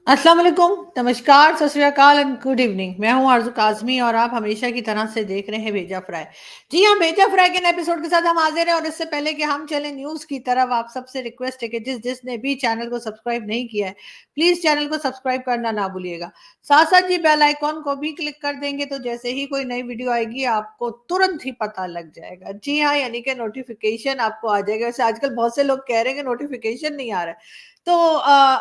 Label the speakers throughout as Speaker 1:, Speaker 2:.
Speaker 1: अस्सलाम वालेकुम, नमस्कार, सत श्री अकाल एंड गुड इवनिंग। मैं हूं आरज़ू काज़मी और आप हमेशा की तरह से देख रहे हैं भेजा फ्राई। जी हाँ, भेजा फ्राई के नए एपिसोड के साथ हम हाज़िर हैं और इससे पहले कि हम चलें न्यूज़ की तरफ, आप सबसे रिक्वेस्ट है कि जिसने भी चैनल को सब्सक्राइब नहीं किया है, प्लीज़ चैनल को सब्सक्राइब करना ना भूलिएगा। साथ-साथ जी बेल आइकॉन को भी क्लिक कर देंगे तो जैसे ही कोई नई वीडियो आएगी आपको तुरंत ही पता लग जाएगा। जी हाँ, यानी कि नोटिफ़िकेशन आपको आ जाएगा। वैसे आजकल बहुत से लोग कह रहे हैं कि नोटिफ़िकेशन नहीं आ रहा है। तो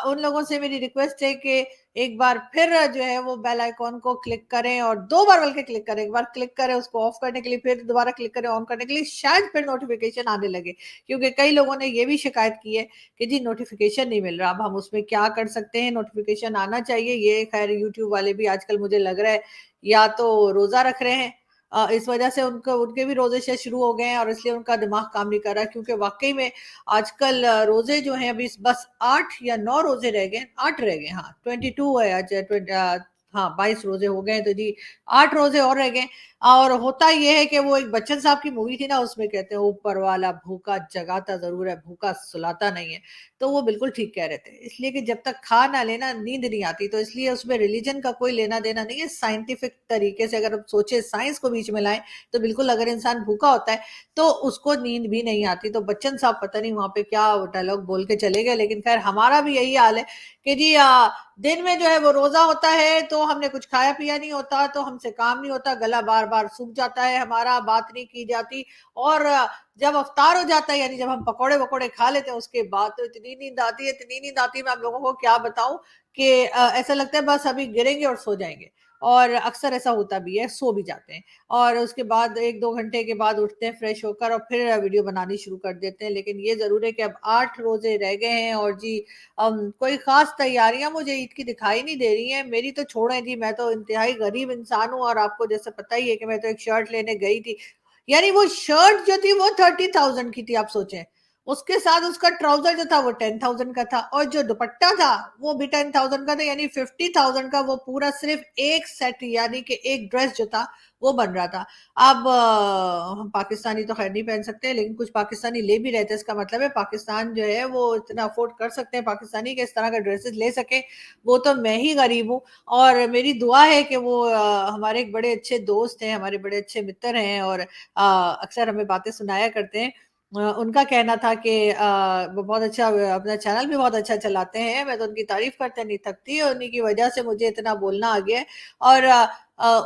Speaker 1: उन लोगों से मेरी रिक्वेस्ट है कि एक बार फिर जो है वो बेल आइकॉन को क्लिक करें और 2 बार बल्कि क्लिक करें। एक बार क्लिक करें उसको ऑफ करने के लिए, फिर दोबारा क्लिक करें ऑन करने के लिए, शायद फिर नोटिफ़िकेशन आने लगे। क्योंकि कई लोगों ने ये भी शिकायत की है कि जी नोटिफ़िकेशन नहीं मिल रहा। अब हम उसमें क्या कर सकते हैं? नोटिफ़िकेशन आना चाहिए। ये ख़ैर यूट्यूब वाले भी आजकल मुझे लग रहा है या तो रोज़ा रख रहे हैं, इस वजह से उनको उनके भी रोज़े शायद शुरू हो गए हैं और इसलिए उनका दिमाग काम नहीं कर रहा है, क्योंकि वाक़ई में आजकल रोज़े जो हैं अभी बस 8 या 9 रोज़े रह गए, 8 रह गए, हाँ, 22 है आज, हाँ, 22 रोज़े हो गए हैं, तो जी 8 रोज़े और रह गए। और होता ये है कि वो एक बच्चन साहब की मूवी थी ना, उसमें कहते हैं ऊपर वाला भूखा जगाता ज़रूर है, भूखा सुलाता नहीं है। तो वो बिल्कुल ठीक कह रहे थे। इसलिए कि जब तक खा ना लें ना, नींद नहीं आती, तो इसलिए उसमें रिलिजन का कोई लेना-देना नहीं है। साइंटिफिक तरीके से अगर हम सोचें, साइंस को बीच में लाएँ, तो बिल्कुल अगर इंसान भूखा होता है तो उसको नींद भी नहीं आती। तो बच्चन साहब पता नहीं वहाँ पे क्या डायलॉग बोल के चले गए, लेकिन ख़ैर हमारा भी यही हाल है कि जी दिन में जो है वो रोज़ा होता है, तो हमने कुछ खाया-पिया नहीं होता, तो हमसे काम नहीं होता, गला बार-बार सूख जाता है हमारा, बात नहीं की जाती। और जब इफ्तार हो जाता है, यानी जब हम पकौड़े-वकौड़े खा लेते हैं, उसके बाद तो इतनी नींद आती है, मैं आप लोगों को क्या बताऊँ कि ऐसा लगता है बस अभी गिरेंगे और सो जाएँगे। और अक्सर ऐसा होता भी है, सो भी जाते हैं। और उसके बाद 1-2 घंटे के बाद उठते हैं फ्रेश होकर और फिर वीडियो बनानी शुरू कर देते हैं। लेकिन ये ज़रूर है कि अब 8 रोज़े रह गए हैं और जी कोई ख़ास तैयारियाँ मुझे ईद की दिखाई नहीं दे रही हैं। मेरी तो छोड़ें जी, मैं तो इंतहाई गरीब इंसान हूँ और आपको जैसे पता ही है कि मैं तो एक शर्ट लेने गई थी। यानी वो शर्ट जो थी वो 30,000 की थी, आप सोचें। उसके साथ उसका ट्राउज़र जो था वो 10,000 का था और जो दुपट्टा था वो भी 10,000 का था, यानी 50,000 का वो पूरा सिर्फ़ एक सेट, यानी कि एक ड्रेस जो था वो बन रहा था। अब हम पाकिस्तानी तो ख़ैर नहीं पहन सकते, लेकिन कुछ पाकिस्तानी ले भी रहे थे, इसका मतलब है पाकिस्तान जो है वो इतना अफ़ोर्ड कर सकते हैं पाकिस्तानी कि इस तरह का ड्रेसेस ले सकें, वो तो मैं ही गरीब हूँ। और मेरी दुआ है कि वो हमारे एक बड़े अच्छे दोस्त हैं, हमारे बड़े अच्छे मित्र हैं और अक्सर हमें बातें सुनाया करते हैं। उनका कहना था कि वो बहुत अच्छा अपना चैनल भी बहुत अच्छा चलाते हैं, मैं तो उनकी तारीफ़ करते नहीं थकती और उन्हीं की वजह से मुझे इतना बोलना आ गया है। और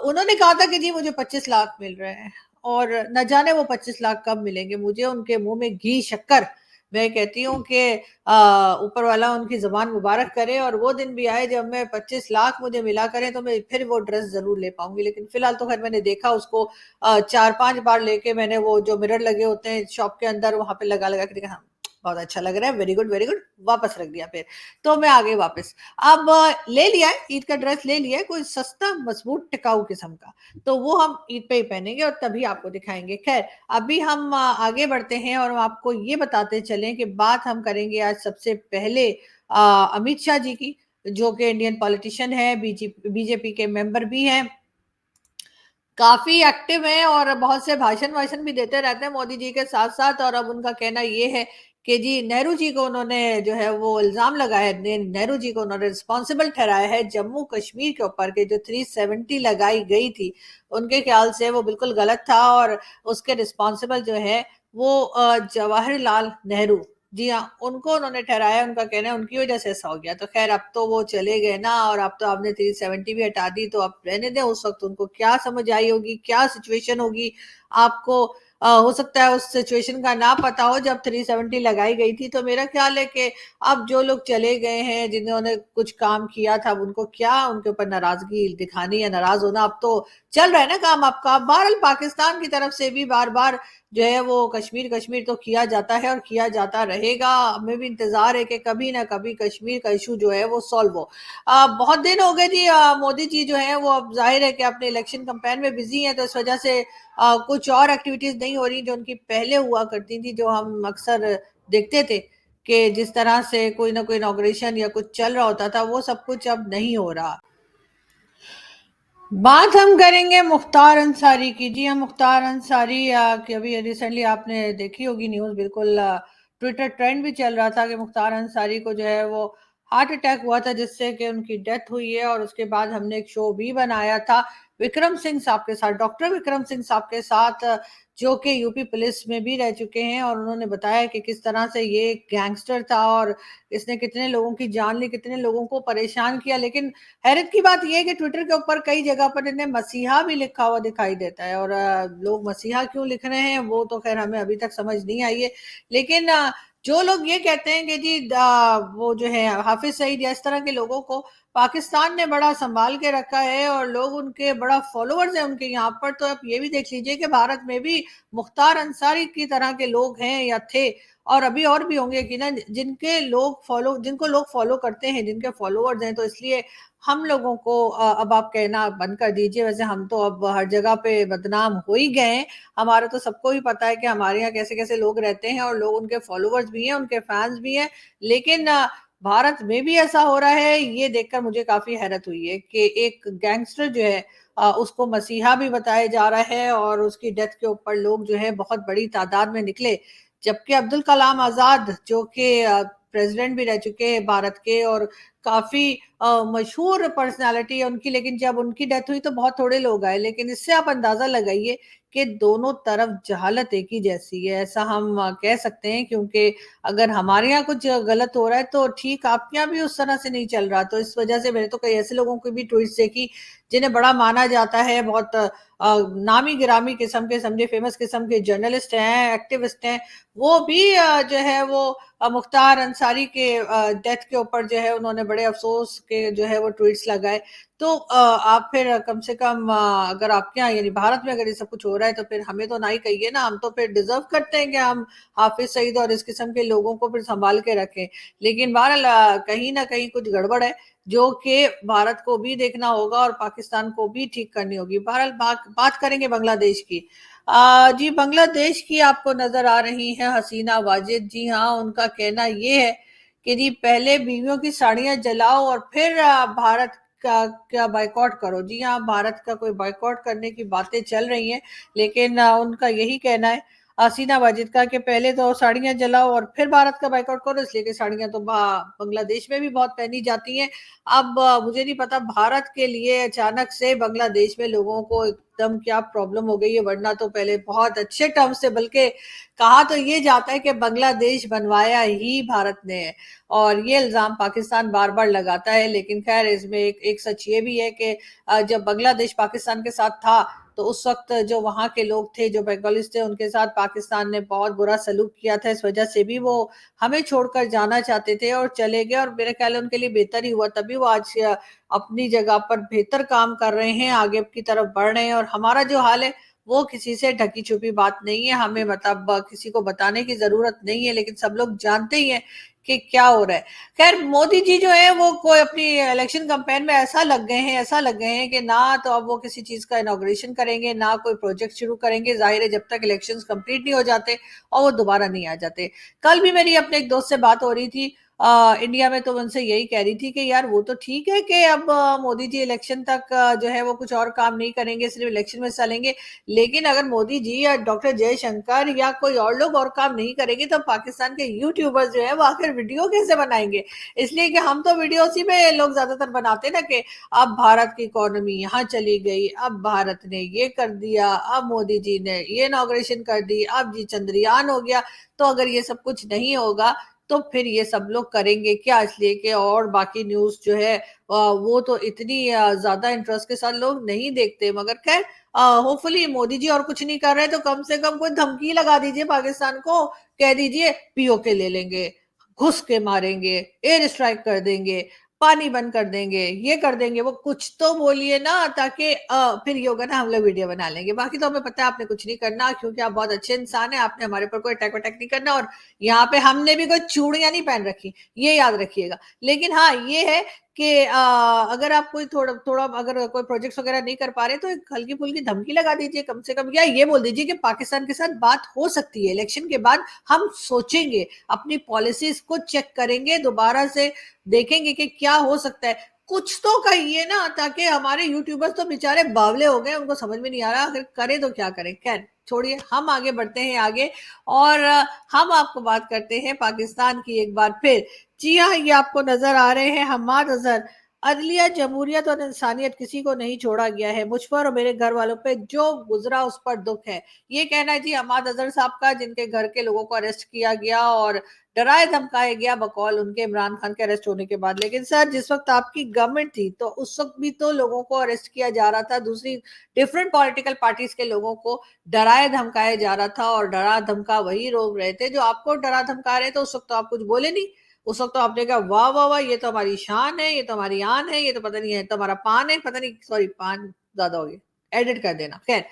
Speaker 1: उन्होंने कहा था कि जी मुझे 25 लाख मिल रहे हैं और न जाने वो 25 लाख कब मिलेंगे मुझे, उनके मुँह में घी शक्कर। मैं कहती हूँ कि ऊपर वाला उनकी ज़ुबान मुबारक करे और वो दिन भी आए जब मैं 25 लाख मुझे मिला करें तो मैं फिर वो ड्रेस ज़रूर ले पाऊँगी। लेकिन फ़िलहाल तो ख़ैर मैंने देखा उसको 4-5 बार लेके मैंने वो जो मिरर लगे होते हैं शॉप के अंदर वहाँ पे लगा-लगा के देखा, हाँ, बहुत अच्छा लग रहा है, वेरी गुड, वापस रख दिया फिर। तो मैं आ गई वापस। अब ले लिया है, ईद का ड्रेस ले लिया है, कोई सस्ता, मज़बूत, टिकाऊ किस्म का। तो वो हम ईद पे ही पहनेंगे और तभी आपको दिखाएँगे। ख़ैर, अभी हम आगे बढ़ते हैं और हम आपको ये बताते चलें कि बात हम करेंगे आज सबसे पहले अमित शाह जी की, जो कि इंडियन पॉलिटिशियन है, बीजेपी के मेंबर भी हैं। काफ़ी एक्टिव हैं और बहुत से भाषण-वाषण भी देते रहते हैं मोदी जी के साथ-साथ। और अब उनका कहना ये है कि जी नेहरू जी को उन्होंने जो है वो इल्ज़ाम लगाया है, ने नेहरू जी को उन्होंने रिस्पॉन्सिबल ठहराया है जम्मू-कश्मीर के ऊपर के जो 370 लगाई गई थी, उनके ख़्याल से वो बिल्कुल गलत था और उसके रिस्पॉन्सिबल जो है वो जवाहरलाल नेहरू, जी हाँ, उनको उन्होंने ठहराया, उनका कहना है उनकी वज़ह से ऐसा हो गया। तो ख़ैर अब तो वो चले गए ना और अब तो आपने 370 भी हटा दी, तो अब रहने दें, उस वक़्त उनको क्या समझ आई होगी, क्या सिचुएशन होगी, आपको हो सकता है उस सिचुएशन का ना पता हो जब 370 लगाई गई थी। तो मेरा ख़्याल है कि अब जो लोग चले गए हैं, जिन्होंने कुछ काम किया था, अब उनको क्या उनके ऊपर नाराज़गी दिखानी या नाराज़ होना, अब तो चल रहा है ना काम आपका। बहरहाल पाकिस्तान की तरफ से भी बार-बार जो है वो कश्मीर, कश्मीर तो किया जाता है और किया जाता रहेगा। हमें भी इंतज़ार है कि कभी ना कभी कश्मीर का इश्यू जो है वो सॉल्व हो। बहुत दिन हो गए जी, मोदी जी जो हैं वो अब ज़ाहिर है कि अपने इलेक्शन कैंपेन में बिज़ी हैं, तो इस वजह से कुछ और एक्टिविटीज़ नहीं हो रही जो उनकी पहले हुआ करती थी, जो हम अक्सर देखते थे कि जिस तरह से कोई ना कोई इनॉग्रेशन या कुछ चल रहा होता था, वो सब कुछ अब नहीं हो रहा। बात हम करेंगे मुख्तार अंसारी की। जी हाँ, मुख्तार अंसारी की अभी रिसेंटली आपने देखी होगी न्यूज़, बिल्कुल ट्विटर ट्रेंड भी चल रहा था कि मुख्तार अंसारी को जो है वो हार्ट अटैक हुआ था जिससे कि उनकी डेथ हुई है। और उसके बाद हमने एक शो भी बनाया था विक्रम सिंह साहब के साथ, डॉक्टर विक्रम सिंह साहब के साथ, जो कि यूपी पुलिस में भी रह चुके हैं, और उन्होंने बताया कि किस तरह से ये गैंगस्टर था और इसने कितने लोगों की जान ली, कितने लोगों को परेशान किया। लेकिन हैरत की बात यह है कि ट्विटर के ऊपर कई जगह पर इन्हें मसीहा भी लिखा हुआ दिखाई देता है, और लोग मसीहा क्यों लिख रहे हैं वो तो खैर हमें अभी तक समझ नहीं आई है। लेकिन जो लोग ये कहते हैं कि जी वो जो है हाफिज सईद या इस तरह के लोगों को पाकिस्तान ने बड़ा संभाल के रखा है और लोग उनके बड़ा फॉलोअर्स हैं उनके यहाँ पर, तो आप ये भी देख लीजिए कि भारत में भी मुख्तार अंसारी की तरह के लोग हैं या थे, और अभी और भी होंगे कि ना, जिनको लोग फॉलो करते हैं, जिनके फॉलोअर्स हैं। तो इसलिए हम लोगों को अब आप कहना बंद कर दीजिए। वैसे हम तो अब हर जगह पे बदनाम हो ही गए हैं, हमारा तो सबको ही पता है कि हमारे यहाँ कैसे कैसे लोग रहते हैं, और लोग उनके फॉलोअर्स भी हैं, उनके फैंस भी हैं। लेकिन भारत में भी ऐसा हो रहा है, ये देखकर मुझे काफी हैरत हुई है कि एक गैंगस्टर जो है उसको मसीहा भी बताया जा रहा है, और उसकी डेथ के ऊपर लोग जो है बहुत बड़ी तादाद में निकले। जबकि अब्दुल कलाम आजाद जो कि प्रेसिडेंट भी रह चुके हैं भारत के, और काफी मशहूर पर्सनालिटी है उनकी, लेकिन जब उनकी डेथ हुई तो बहुत थोड़े लोग आए। लेकिन इससे आप अंदाजा लगाइए कि दोनों तरफ जहालत एक ही जैसी है, ऐसा हम कह सकते हैं। क्योंकि अगर हमारे यहाँ कुछ गलत हो रहा है तो ठीक आपके यहाँ भी उस तरह से नहीं चल रहा। तो इस वजह से मैंने तो कई ऐसे लोगों की भी ट्वीट्स देखी जिन्हें बड़ा माना जाता है, बहुत नामी गिरामी किस्म के, समझे फेमस किस्म के जर्नलिस्ट हैं, एक्टिविस्ट हैं, वो भी जो है वो मुख्तार अंसारी के डेथ के ऊपर जो है उन्होंने बड़े अफसोस के जो है वो ट्वीट्स लगाए। तो आप फिर कम से कम अगर आपके यहाँ यानी भारत में अगर ये सब कुछ हो रहा है तो फिर हमें तो ना ही कहिए ना, हम तो फिर डिजर्व करते हैं कि हम हाफिज सईद और इस किस्म के लोगों को फिर संभाल के रखें। लेकिन बहरहाल कहीं ना कहीं कुछ गड़बड़ है जो कि भारत को भी देखना होगा और पाकिस्तान को भी ठीक करनी होगी। बहरहाल बात करेंगे बांग्लादेश की। जी, बांग्लादेश की आपको नजर आ रही है हसीना वाजिद। जी हाँ, उनका कहना ये है कि जी पहले बीवियों की साड़ियां जलाओ और फिर भारत का बाइकआउट करो। जी हाँ, भारत का कोई बाइकआउट करने की बातें चल रही हैं, लेकिन उनका यही कहना है हसीना वाजिद का कि पहले तो साड़ियां जलाओ और फिर भारत का बाइकआउट करो, इसलिए कि साड़ियां तो बांग्लादेश में भी बहुत पहनी जाती हैं। अब मुझे नहीं पता भारत के लिए अचानक से बांग्लादेश में लोगों को एकदम क्या प्रॉब्लम हो गई है, वरना तो पहले बहुत अच्छे टर्म से, बल्कि कहा तो ये जाता है कि बांग्लादेश बनवाया ही भारत ने है, और ये इल्जाम पाकिस्तान बार बार लगाता है। लेकिन खैर इसमें एक सच ये भी है कि जब बांग्लादेश पाकिस्तान के साथ था तो उस वक्त जो वहां के लोग थे, जो बंगालीज थे, उनके साथ पाकिस्तान ने बहुत बुरा सलूक किया था। इस वजह से भी वो हमें छोड़कर जाना चाहते थे और चले गए, और मेरे ख्याल उनके लिए बेहतर ही हुआ, तभी वो आज अपनी जगह पर बेहतर काम कर रहे हैं, आगे की तरफ बढ़ रहे हैं। और हमारा जो हाल है वो किसी से ढकी छुपी बात नहीं है, हमें मतलब किसी को बताने की जरूरत नहीं है, लेकिन सब लोग जानते ही हैं कि क्या हो रहा है। खैर मोदी जी जो है वो कोई अपनी इलेक्शन कैंपेन में ऐसा लग गए हैं कि ना तो अब वो किसी चीज का इनॉग्रेशन करेंगे, ना कोई प्रोजेक्ट शुरू करेंगे, जाहिर है जब तक इलेक्शंस कंप्लीट नहीं हो जाते और वो दोबारा नहीं आ जाते। कल भी मेरी अपने एक दोस्त से बात हो रही थी इंडिया में, तो उनसे यही कह रही थी कि यार वो तो ठीक है कि अब मोदी जी इलेक्शन तक जो है वो कुछ और काम नहीं करेंगे, सिर्फ इलेक्शन में चलेंगे। लेकिन अगर मोदी जी या डॉक्टर जयशंकर या कोई और लोग और काम नहीं करेंगे तो पाकिस्तान के यूट्यूबर्स जो है वो आखिर वीडियो कैसे बनाएंगे? इसलिए कि हम तो वीडियो उसी में लोग ज्यादातर बनाते ना कि अब भारत की इकोनॉमी यहाँ चली गई, अब भारत ने ये कर दिया, अब मोदी जी ने ये इनॉग्रेशन कर दी, अब जी चंद्रयान हो गया। तो अगर ये सब कुछ नहीं होगा तो फिर ये सब लोग करेंगे क्या? इसलिए कि और बाकी न्यूज जो है वो तो इतनी ज्यादा इंटरेस्ट के साथ लोग नहीं देखते। मगर खैर होपफुली मोदी जी और कुछ नहीं कर रहे तो कम से कम कोई धमकी लगा दीजिए पाकिस्तान को, कह दीजिए पीओके ले लेंगे, घुस के मारेंगे, एयर स्ट्राइक कर देंगे, पानी बंद कर देंगे, ये कर देंगे, वो कुछ तो बोलिए ना, ताकि फिर ये होगा ना हम लोग वीडियो बना लेंगे। बाकी तो हमें पता है आपने कुछ नहीं करना, क्योंकि आप बहुत अच्छे इंसान हैं, आपने हमारे ऊपर कोई अटैक वटैक नहीं करना, और यहाँ पे हमने भी कोई चूड़ियां नहीं पहन रखी, ये याद रखिएगा। लेकिन हाँ ये है कि अगर आप कोई थोड़ा थोड़ा अगर कोई प्रोजेक्ट्स वगैरह नहीं कर पा रहे तो एक हल्की फुल्की धमकी लगा दीजिए कम से कम, या ये बोल दीजिए कि पाकिस्तान के साथ बात हो सकती है, इलेक्शन के बाद हम सोचेंगे, अपनी पॉलिसीज को चेक करेंगे, दोबारा से देखेंगे कि क्या हो सकता है। कुछ तो कहिए ना, ताकि हमारे यूट्यूबर्स तो बेचारे बावले हो गए, उनको समझ में नहीं आ रहा आखिर करें तो क्या करें। खैर छोड़िए, हम आगे बढ़ते हैं आगे, और हम आपको बात करते हैं पाकिस्तान की एक बार फिर। जी हाँ, ये आपको नजर आ रहे हैं हम्माद अजहर। अदलिया, जमहूरियत और इंसानियत किसी को नहीं छोड़ा गया है, मुझ पर और मेरे घर वालों पे जो गुजरा उस पर दुख है। ये कहना है जी हम्माद अजहर साहब का, जिनके घर के लोगों को अरेस्ट किया गया और डराए धमकाया गया बकौल उनके इमरान खान के अरेस्ट होने के बाद। लेकिन सर, जिस वक्त आपकी गवर्नमेंट थी तो उस वक्त भी तो लोगों को अरेस्ट किया जा रहा था, दूसरी डिफरेंट पॉलिटिकल पार्टीज के लोगों को डराए धमकाया जा रहा था, और डरा धमका वही लोग रहे थे जो आपको डरा धमका रहे थे। उस वक्त तो आप कुछ बोले नहीं, उस वक्त तो आपने कहा वाह वाह वाह, ये तो हमारी शान है, ये तो हमारी आन है, ये तो पता नहीं है, तो हमारा पान है, पता नहीं, सॉरी पान ज्यादा हो गया, एडिट कर देना। खैर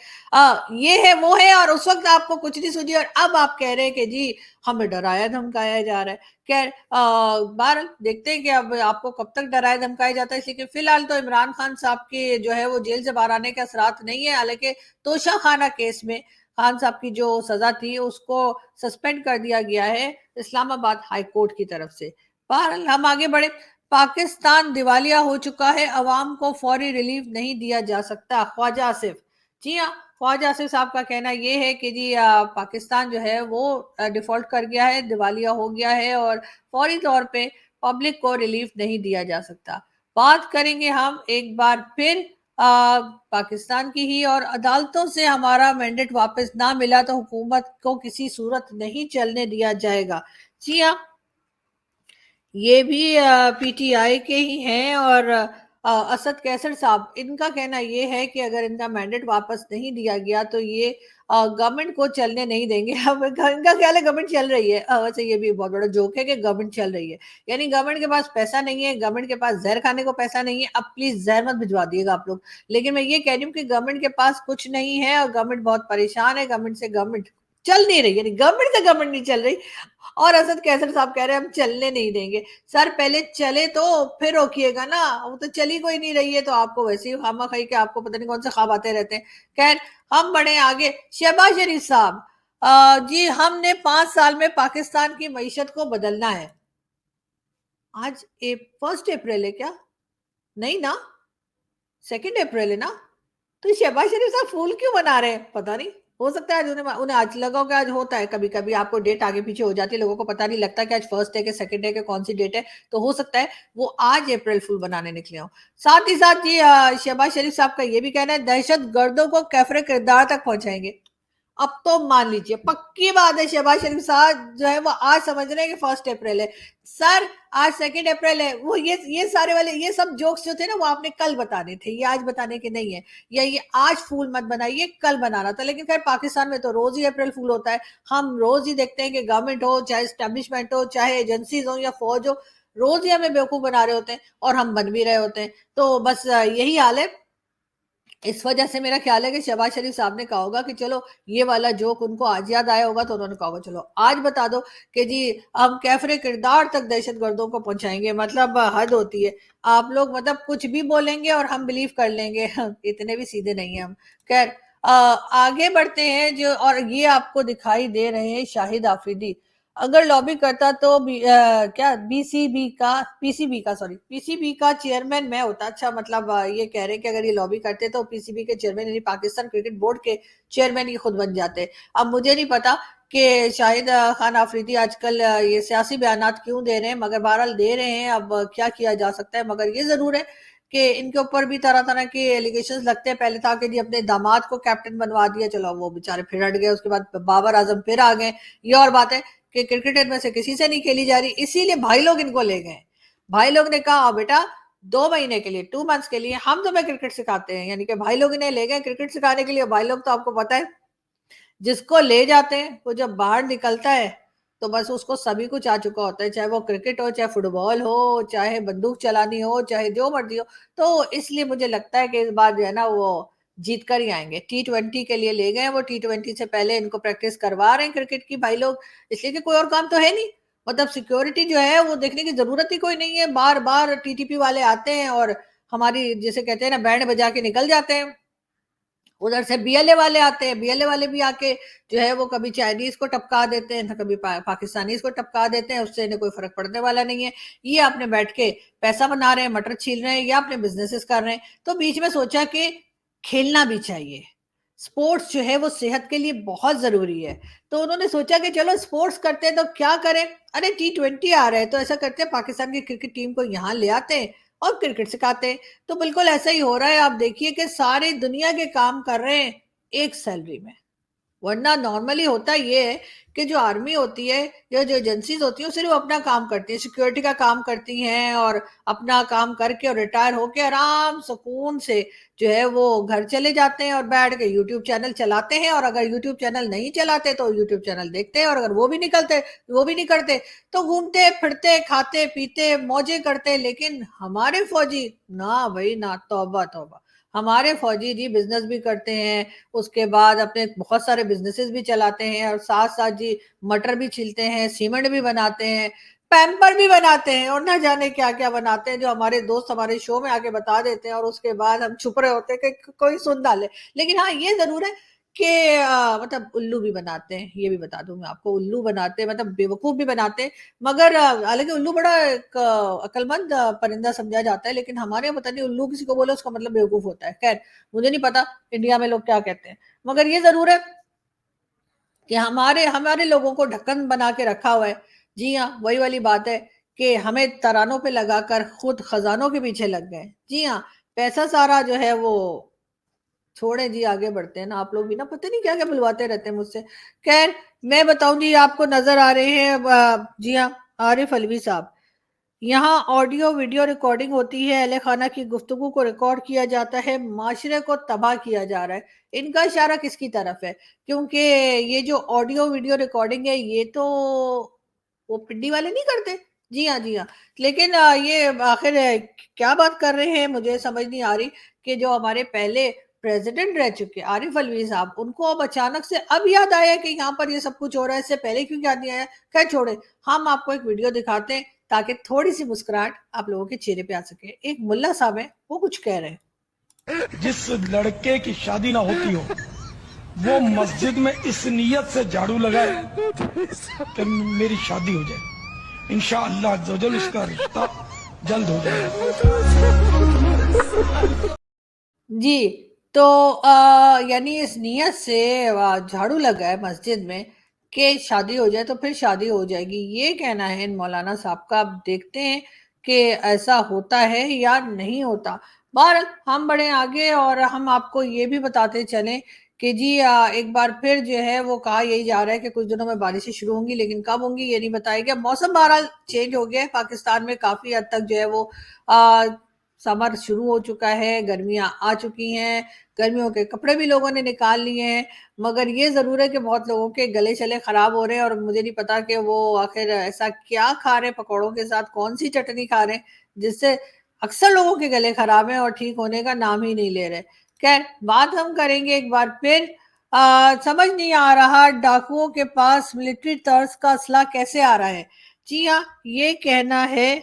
Speaker 1: ये है वो है, और उस वक्त आपको कुछ नहीं सूझी, और अब आप कह रहे हैं कि जी हमें डराया धमकाया जा रहा है। खैर बहरहाल देखते हैं कि अब आपको कब तक डराया धमकाया जाता है, इसलिए कि फिलहाल तो इमरान खान साहब के जो है वो जेल से बाहर आने के असरात नहीं है। हालांकि तोशा खाना केस में खान साहब की जो सजा थी उसको सस्पेंड कर दिया गया है इस्लामाबाद हाई कोर्ट की तरफ से। बहरहाल हम आगे बढ़े। पाकिस्तान दिवालिया हो चुका है, अवाम को फौरी रिलीफ नहीं दिया जा सकता, ख्वाजा आसिफ। जी हाँ, ख्वाजा आसिफ साहब का कहना ये है कि जी पाकिस्तान जो है वो डिफॉल्ट कर गया है, दिवालिया हो गया है, और फौरी तौर पे पब्लिक को रिलीफ नहीं दिया जा सकता। बात करेंगे हम एक बार फिर पाकिस्तान की ही, और अदालतों से हमारा मैंडेट वापस ना मिला तो हुकूमत को किसी सूरत नहीं चलने दिया जाएगा। जी हाँ, ये भी पीटीआई के ही हैं, और असद कैसर साहब, इनका कहना ये है कि अगर इनका मैंडेट वापस नहीं दिया गया तो ये गवर्नमेंट को चलने नहीं देंगे। अब इनका ख्याल है गवर्नमेंट चल रही है, वैसे ये भी बहुत बड़ा जोक है कि गवर्नमेंट चल रही है, यानी गवर्नमेंट के पास पैसा नहीं है, गवर्नमेंट के पास जहर खाने को पैसा नहीं है। अब प्लीज जहर मत भिजवा दिएगा आप लोग, लेकिन मैं ये कह रही हूँ कि गवर्नमेंट के पास कुछ नहीं है, और गवर्नमेंट बहुत परेशान है, गवर्नमेंट से गवर्नमेंट चल नहीं रही, यानी गवर्नमेंट से गवर्नमेंट नहीं चल रही, और असद कैसर साहब कह रहे हैं हम चलने नहीं देंगे। सर पहले चले तो फिर रोकिएगा ना, वो तो चली कोई नहीं रही है, तो आपको वैसे ही खामा खाई के आपको पता नहीं कौन से ख्वाब आते रहते हैं। खैर हम बढ़े आगे। शहबाज शरीफ साहब, जी हमने 5 साल में पाकिस्तान की मईशत को बदलना है। आज 1 अप्रैल है क्या? नहीं ना, 2 अप्रैल है ना? तो शहबाज शरीफ साहब फूल क्यों बना रहे हैं, पता नहीं। हो सकता है आज उन्हें उन्हें आज लगा होगा, आज होता है कभी कभी आपको डेट आगे पीछे हो जाती है, लोगों को पता नहीं लगता कि आज फर्स्ट है कि सेकंड है कि कौन सी डेट है, तो हो सकता है वो आज अप्रैल फूल बनाने निकले हो। साथ ही साथ ये शहबाज शरीफ साहब का ये भी कहना है दहशत गर्दों को कैफरे किरदार तक पहुंचाएंगे। अब तो मान लीजिए पक्की बात है, शहबाज शरीफ साहब जो है वो आज समझ रहे हैं कि 1 अप्रैल है। सर आज 2 अप्रैल है, वो ये सारे वाले ये सब जोक्स जो थे ना वो आपने कल बताने थे, ये आज बताने के नहीं है, या ये आज फूल मत बनाइए, कल बनाना था। लेकिन खैर पाकिस्तान में तो रोज ही अप्रैल फूल होता है, हम रोज ही देखते हैं कि गवर्नमेंट हो चाहे स्टैब्लिशमेंट हो चाहे एजेंसीज हो या फौज हो, रोज ही हमें बेवकूफ बना रहे होते हैं, और हम बन भी रहे होते हैं। तो बस यही हाल है। इस वजह से मेरा ख्याल है कि शहबाज शरीफ साहब ने कहा होगा कि चलो ये वाला जोक उनको आज याद आया होगा, तो उन्होंने कहा होगा चलो आज बता दो कि जी हम कैफरे किरदार तक दहशत गर्दों को पहुंचाएंगे। मतलब हद होती है, आप लोग मतलब कुछ भी बोलेंगे और हम बिलीव कर लेंगे। इतने भी सीधे नहीं है हम। खैर आगे बढ़ते हैं जो, और ये आपको दिखाई दे रहे हैं शाहिद आफरीदी। अगर लॉबी करता तो क्या पीसीबी का चेयरमैन मैं होता। अच्छा मतलब ये कह रहे हैं कि अगर ये लॉबी करते तो पीसीबी के चेयरमैन यानी पाकिस्तान क्रिकेट बोर्ड के चेयरमैन ये खुद बन जाते। अब मुझे नहीं पता कि शाहिद खान आफरीदी आजकल ये सियासी बयानात क्यों दे रहे हैं, मगर बहरहाल दे रहे हैं, अब क्या किया जा सकता है। मगर ये जरूर है कि इनके ऊपर भी तरह तरह के एलिगेशंस लगते हैं। पहले था कि जी अपने दामाद को कैप्टन बनवा दिया, चलो वो बेचारे फिर हट गए, उसके बाद बाबर आजम फिर आ गए। ये और बात है कि क्रिकेट में से किसी से नहीं खेली जा रही, इसीलिए भाई लोग इनको ले गए। भाई लोग ने कहा बेटा 2 महीने के लिए 2 मंथ्स के लिए हम तुम्हें क्रिकेट सिखाते हैं, यानी कि भाई लोग इन्हें ले गए क्रिकेट सिखाने के लिए। भाई लोग तो आपको पता है जिसको ले जाते हैं वो जब बाहर निकलता है तो बस उसको सभी कुछ आ चुका होता है, चाहे वो क्रिकेट हो चाहे फुटबॉल हो चाहे बंदूक चलानी हो चाहे जो मर्जी हो। तो इसलिए मुझे लगता है कि इस बार जो है ना वो जीत कर ही आएंगे। T20 के लिए ले गए, वो T20 से पहले इनको प्रैक्टिस करवा रहे हैं क्रिकेट की भाई लोग, इसलिए कि कोई और काम तो है नहीं। मतलब सिक्योरिटी जो है वो देखने की जरूरत ही कोई नहीं है, बार बार टीटीपी वाले आते हैं और हमारी जैसे कहते हैं ना बैंड बजा के निकल जाते हैं। ادھر سے BLA والے آتے ہیں, BLA والے بھی آ کے جو ہے وہ کبھی چائنیز کو ٹپکا دیتے ہیں, کبھی پاکستانیز کو ٹپکا دیتے ہیں, اس سے انہیں کوئی فرق پڑنے والا نہیں ہے. یہ اپنے بیٹھ کے پیسہ بنا رہے ہیں, مٹر چھیل رہے ہیں, یا اپنے بزنسز کر رہے ہیں. تو بیچ میں سوچا کہ کھیلنا بھی چاہیے, سپورٹس جو ہے وہ صحت کے لیے بہت ضروری ہے. تو انہوں نے سوچا کہ چلو سپورٹس کرتے ہیں تو کیا کریں, ارے T20 آ رہا ہے تو ایسا کرتے ہیں پاکستان کی کرکٹ ٹیم کو یہاں لے آتے ہیں اور کرکٹ سکھاتے ہیں. تو بالکل ایسا ہی ہو رہا ہے. آپ دیکھیے کہ ساری دنیا کے کام کر رہے ہیں ایک سیلری میں, ورنہ نارملی ہوتا یہ ہے کہ جو آرمی ہوتی ہے یا جو ایجنسیز ہوتی ہیں صرف اپنا کام کرتی ہیں, سیکیورٹی کا کام کرتی ہیں, اور اپنا کام کر کے اور ریٹائر ہو کے آرام سکون سے جو ہے وہ گھر چلے جاتے ہیں اور بیٹھ کے یوٹیوب چینل چلاتے ہیں. اور اگر یوٹیوب چینل نہیں چلاتے تو یوٹیوب چینل دیکھتے ہیں, اور اگر وہ بھی نہیں کرتے تو گھومتے پھرتے کھاتے پیتے موجیں کرتے. لیکن ہمارے فوجی نہ بھائی نہ, توبہ توبہ. ہمارے فوجی جی بزنس بھی کرتے ہیں, اس کے بعد اپنے بہت سارے بزنسز بھی چلاتے ہیں, اور ساتھ ساتھ جی مٹر بھی چھلتے ہیں, سیمنٹ بھی بناتے ہیں, پیمپر بھی بناتے ہیں, اور نہ جانے کیا کیا بناتے ہیں جو ہمارے دوست ہمارے شو میں آ کے بتا دیتے ہیں, اور اس کے بعد ہم چھپ رہے ہوتے ہیں کہ کوئی سن ڈالے. لیکن ہاں یہ ضرور ہے کہ مطلب الو بھی بناتے ہیں, یہ بھی بتا دوں میں آپ کو, الو بناتے ہیں مطلب بیوقوف بھی بناتے ہیں. مگر حالانکہ الو بڑا ایک عقل مند پرندہ سمجھا جاتا ہے, لیکن ہمارے یہاں پتہ نہیں الو کسی کو بولے اس کا مطلب بیوقوف ہوتا ہے. خیر مجھے نہیں پتا انڈیا میں لوگ کیا کہتے ہیں, مگر یہ ضرور ہے کہ ہمارے لوگوں کو ڈھکن بنا کے رکھا ہوا ہے. جی ہاں, وہی والی بات ہے کہ ہمیں ترانوں پہ لگا کر خود خزانوں کے پیچھے لگ گئے. جی ہاں, پیسہ سارا جو ہے وہ چھوڑیں جی, آگے بڑھتے ہیں نا. آپ لوگ بھی نا پتہ نہیں کیا کیا بلواتے رہتے ہیں مجھ سے. خیر میں بتاؤں جی, آپ کو نظر آ رہے ہیں جی ہاں عارف علوی صاحب, یہاں آڈیو ویڈیو ریکارڈنگ ہوتی ہے, اہل خانہ کی گفتگو کو ریکارڈ کیا جاتا ہے, معاشرے کو تباہ کیا جا رہا ہے. ان کا اشارہ کس کی طرف ہے؟ کیونکہ یہ جو آڈیو ویڈیو ریکارڈنگ ہے یہ تو وہ پنڈی والے نہیں کرتے. جی ہاں جی ہاں, لیکن یہ آخر کیا بات کر رہے ہیں مجھے سمجھ نہیں آ رہی کہ جو ہمارے پہلے پریزیڈنٹ رہ چکے عارف علوی صاحب, ان کو اب اچانک سے اب یاد آیا کہ یہاں پر یہ سب کچھ ہو رہا ہے, اس سے پہلے کیوں یاد نہیں آیا؟ خیر چھوڑے, ہم آپ کو ایک ویڈیو دکھاتے ہیں تاکہ تھوڑی سی مسکراہٹ آپ لوگوں کے چہرے پہ آ سکے. ایک ملا صاحب ہیں, وہ کچھ کہہ رہے ہیں.
Speaker 2: جس لڑکے کی شادی نہ ہوتی ہو وہ مسجد میں اس نیت سے جھاڑو لگائے کہ میری شادی ہو جائے, انشاءاللہ عز و جل اس کا رشتہ جلد ہو جائے.
Speaker 1: جی تو یعنی اس نیت سے جھاڑو لگا ہے مسجد میں کہ شادی ہو جائے تو پھر شادی ہو جائے گی, یہ کہنا ہے ان مولانا صاحب کا. اب دیکھتے ہیں کہ ایسا ہوتا ہے یا نہیں ہوتا. بہرحال ہم بڑھے آگے, اور ہم آپ کو یہ بھی بتاتے چلیں کہ جی ایک بار پھر جو ہے وہ کہا یہی جا رہا ہے کہ کچھ دنوں میں بارشیں شروع ہوں گی, لیکن کب ہوں گی یہ نہیں بتایا گیا. موسم بہرحال چینج ہو گیا ہے پاکستان میں, کافی حد تک جو ہے وہ سمر شروع ہو چکا ہے, گرمیاں آ چکی ہیں, گرمیوں کے کپڑے بھی لوگوں نے نکال لیے ہیں. مگر یہ ضرور ہے کہ بہت لوگوں کے گلے چلے خراب ہو رہے ہیں, اور مجھے نہیں پتا کہ وہ آخر ایسا کیا کھا رہے ہیں پکوڑوں کے ساتھ, کون سی چٹنی کھا رہے ہیں جس سے اکثر لوگوں کے گلے خراب ہیں اور ٹھیک ہونے کا نام ہی نہیں لے رہے. خیر بات ہم کریں گے ایک بار پھر, سمجھ نہیں آ رہا ڈاکوؤں کے پاس ملٹری طرز کا اسلحہ کیسے آ رہا ہے. جی ہاں, یہ کہنا ہے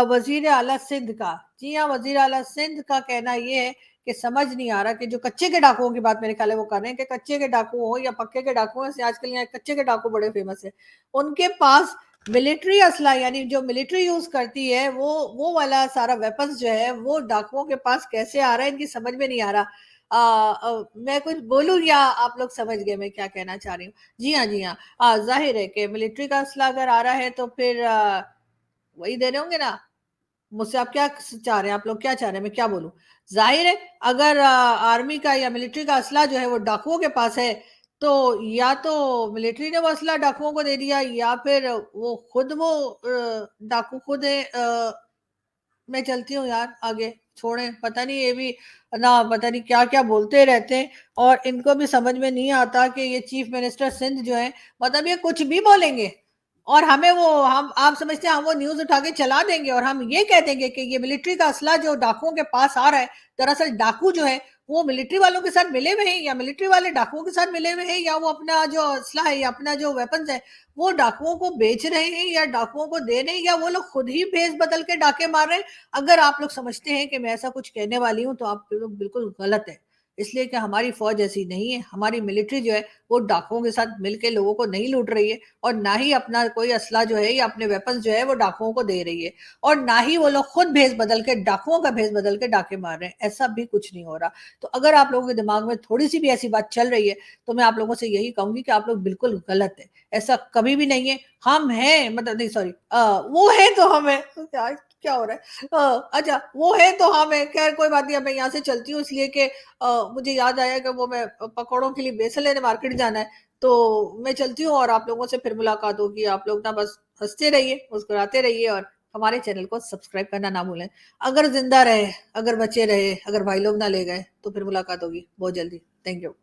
Speaker 1: وزیر اعلیٰ سندھ کا. جی ہاں, وزیر اعلیٰ سندھ کا کہنا یہ ہے کہ سمجھ نہیں آ رہا کہ جو کچے کے ڈاکوؤں کی بات میرے خیال ہے وہ کر رہے ہیں, کہ کچے کے ڈاکو ہوں یا پکے کے ڈاکو ہیں, آج کل یہاں کچے کے ڈاکو بڑے فیمس ہیں, ان کے پاس ملٹری اسلحہ یعنی جو ملٹری یوز کرتی ہے وہ والا سارا ویپنز جو ہے وہ ڈاکوؤں کے پاس کیسے آ رہا ہے, ان کی سمجھ میں نہیں آ رہا. میں کچھ بولوں یا آپ لوگ سمجھ گئے میں کیا کہنا چاہ رہی ہوں؟ جی ہاں جی ہاں, ظاہر ہے کہ ملٹری کا اسلحہ اگر آ رہا ہے تو پھر وہی دے رہے ہوں گے نا. مجھ سے آپ کیا چاہ رہے ہیں, آپ لوگ کیا چاہ رہے ہیں میں کیا بولوں؟ ظاہر ہے اگر آرمی کا یا ملٹری کا اسلحہ جو ہے وہ ڈاکوؤں کے پاس ہے تو یا تو ملٹری نے وہ اسلحہ ڈاکوؤں کو دے دیا, یا پھر وہ ڈاکو خود میں چلتی ہوں یار آگے, چھوڑیں, پتہ نہیں یہ بھی نہ پتہ نہیں کیا کیا بولتے رہتے ہیں, اور ان کو بھی سمجھ میں نہیں آتا کہ یہ چیف منسٹر سندھ جو ہے مطلب یہ کچھ بھی بولیں گے اور ہمیں آپ سمجھتے ہیں ہم وہ نیوز اٹھا کے چلا دیں گے, اور ہم یہ کہہ دیں گے کہ یہ ملٹری کا اسلحہ جو ڈاکوؤں کے پاس آ رہا ہے, دراصل ڈاکو جو ہے وہ ملٹری والوں کے ساتھ ملے ہوئے ہیں, یا ملٹری والے ڈاکوؤں کے ساتھ ملے ہوئے ہیں, یا وہ اپنا جو اسلحہ ہے یا اپنا جو ویپنز ہے وہ ڈاکوؤں کو بیچ رہے ہیں یا ڈاکوؤں کو دے رہے ہیں, یا وہ لوگ خود ہی بھیس بدل کے ڈاکے مار رہے ہیں. اگر آپ لوگ سمجھتے ہیں کہ میں ایسا کچھ کہنے والی ہوں تو آپ لوگ بالکل غلط ہے. इसलिए कि हमारी फौज ऐसी नहीं है, हमारी मिलिट्री जो है वो डाकुओं के साथ मिलके लोगों को नहीं लूट रही है, और ना ही अपना कोई असला जो है या अपने वेपन्स जो है वो डाकुओं को दे रही है, और ना ही वो लोग खुद भेष बदल के डाकुओं का भेष बदल के डाके मार रहे हैं, ऐसा भी कुछ नहीं हो रहा। तो अगर आप लोगों के दिमाग में थोड़ी सी भी ऐसी बात चल रही है तो मैं आप लोगों से यही कहूंगी कि आप लोग बिल्कुल गलत है, ऐसा कभी भी नहीं है। हम हैं, मतलब नहीं सॉरी, वो है तो हम है, क्या क्या हो रहा है, अच्छा वो है तो हम है, खैर कोई बात नहीं, अब मैं यहाँ से चलती हूँ, इसलिए कि मुझे याद आया कि वो मैं पकौड़ों के लिए बेसन लेने मार्केट जाना है, तो मैं चलती हूँ और आप लोगों से फिर मुलाकात होगी। आप लोग ना बस हंसते रहिए, मुस्कुराते रहिए, और हमारे चैनल को सब्सक्राइब करना ना भूलें। अगर जिंदा रहे, अगर बचे रहे, अगर भाई लोग ना ले गए, तो फिर मुलाकात होगी बहुत जल्दी। Thank you.